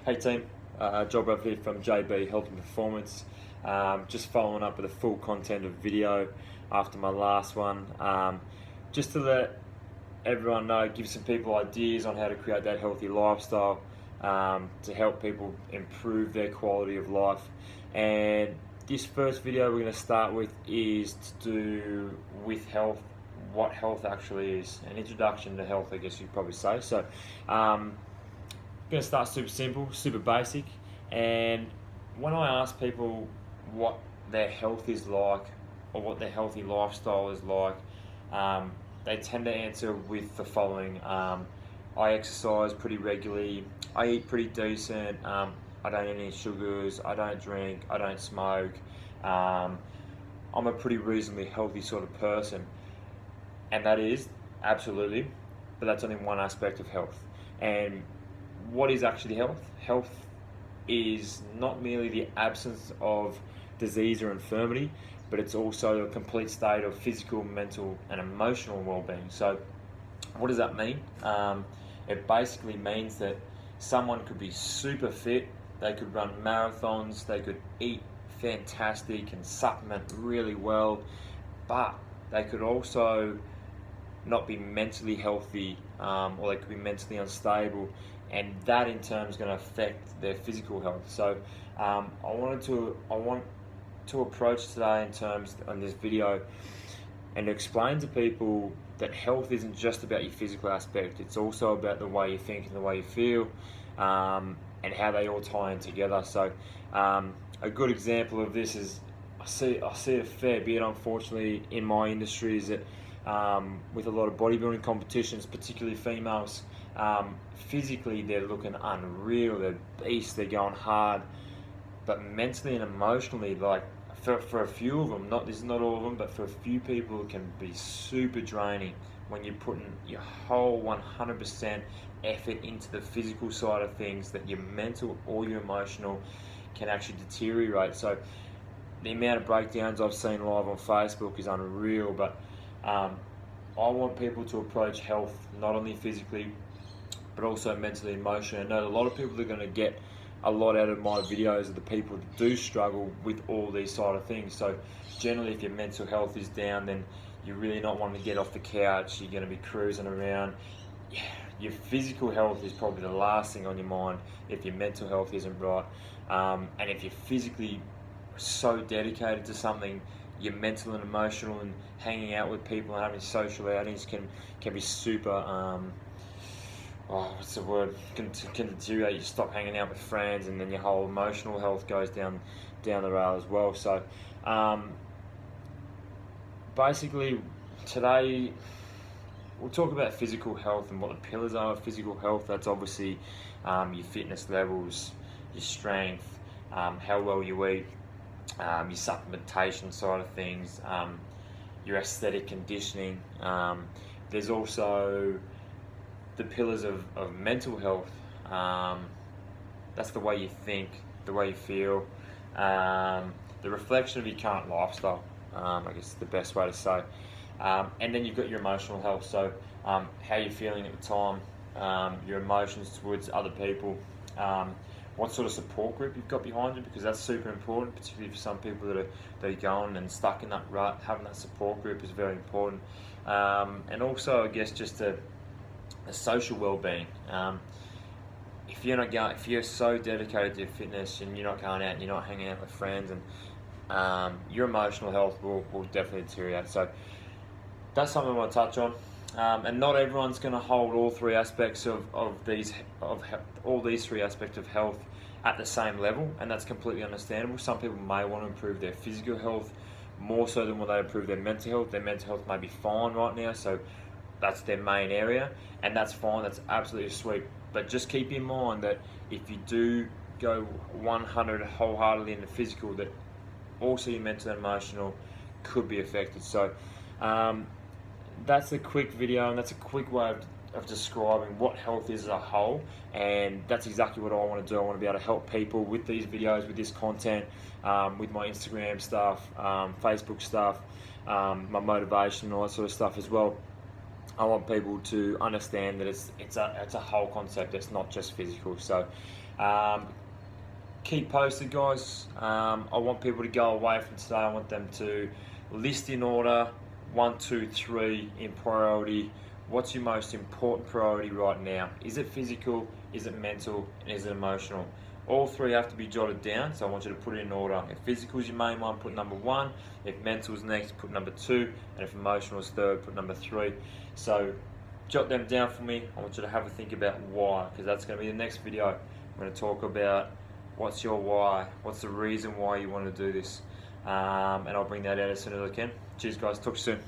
Hey team, Job Ruff here from JB Health and Performance. Just following up with a full content of video after my last one. Just to let everyone know, give some people ideas on how to create that healthy lifestyle to help people improve their quality of life. And this first video we're going to start with is to do with health, what health actually is, an introduction to health, I guess you'd probably say. So going to start super simple, super basic, and when I ask people what their health is like or what their healthy lifestyle is like, they tend to answer with the following. I exercise pretty regularly, I eat pretty decent, I don't eat any sugars, I don't drink, I don't smoke, I'm a pretty reasonably healthy sort of person. And that is, absolutely, but that's only one aspect of health. And what is actually health? Health is not merely the absence of disease or infirmity, but it's also a complete state of physical, mental, and emotional well-being. So what does that mean? It basically means that someone could be super fit, they could run marathons, they could eat fantastic and supplement really well, but they could also not be mentally healthy, or they could be mentally unstable, and that in turn is going to affect their physical health. So I want to approach today in terms on this video and to explain to people that health isn't just about your physical aspect, it's also about the way you think and the way you feel, and how they all tie in together. So a good example of this is I see it a fair bit, unfortunately, in my industry, is that with a lot of bodybuilding competitions, particularly females, physically they're looking unreal, they're beasts, they're going hard, but mentally and emotionally, like for a few of them, this is not all of them, but for a few people it can be super draining when you're putting your whole 100% effort into the physical side of things, that your mental or your emotional can actually deteriorate. So the amount of breakdowns I've seen live on Facebook is unreal, but I want people to approach health not only physically but also mentally and emotionally. I know a lot of people are going to get a lot out of my videos are the people that do struggle with all these side of things. So generally, if your mental health is down, then you're really not wanting to get off the couch, you're going to be cruising around. Your physical health is probably the last thing on your mind if your mental health isn't right. And if you're physically so dedicated to something, your mental and emotional and hanging out with people and having social outings can be super, what's the word, can deteriorate. You stop hanging out with friends, and then your whole emotional health goes down the rail as well. So basically today we'll talk about physical health and what the pillars are of physical health. That's obviously your fitness levels, your strength, how well you eat, your supplementation side of things, your aesthetic conditioning. There's also the pillars of mental health. That's the way you think, the way you feel, the reflection of your current lifestyle, I guess is the best way to say. And then you've got your emotional health, so how you're feeling at the time, your emotions towards other people, what sort of support group you've got behind you, because that's super important, particularly for some people that are going and stuck in that rut. Having that support group is very important. And also, I guess, just a social well-being. If you're so dedicated to your fitness and you're not going out and you're not hanging out with friends, and your emotional health will definitely deteriorate. So that's something I want to touch on. And not everyone's going to hold all three aspects of all these three aspects of health at the same level, and that's completely understandable. Some people may want to improve their physical health more so than when they improve their mental health. Their mental health may be fine right now, so that's their main area, and that's fine, that's absolutely sweet. But just keep in mind that if you do go 100 wholeheartedly into physical, that also your mental and emotional could be affected. So that's a quick video, and that's a quick way of describing what health is as a whole, and that's exactly what I want to do. I want to be able to help people with these videos, with this content, with my Instagram stuff, Facebook stuff, my motivation, all that sort of stuff as well. I want people to understand that it's a whole concept. It's not just physical. So keep posted, guys. I want people to go away from today. I want them to list in order 1, 2, 3 in priority. What's your most important priority right now? Is it physical? Is it mental? And is it emotional? All three have to be jotted down, so I want you to put it in order. If physical is your main one, put number 1. If mental is next, put number 2. And if emotional is third, put number 3. So jot them down for me. I want you to have a think about why, because that's going to be the next video. I'm going to talk about what's your why, what's the reason why you want to do this. And I'll bring that out as soon as I can. Cheers, guys. Talk soon.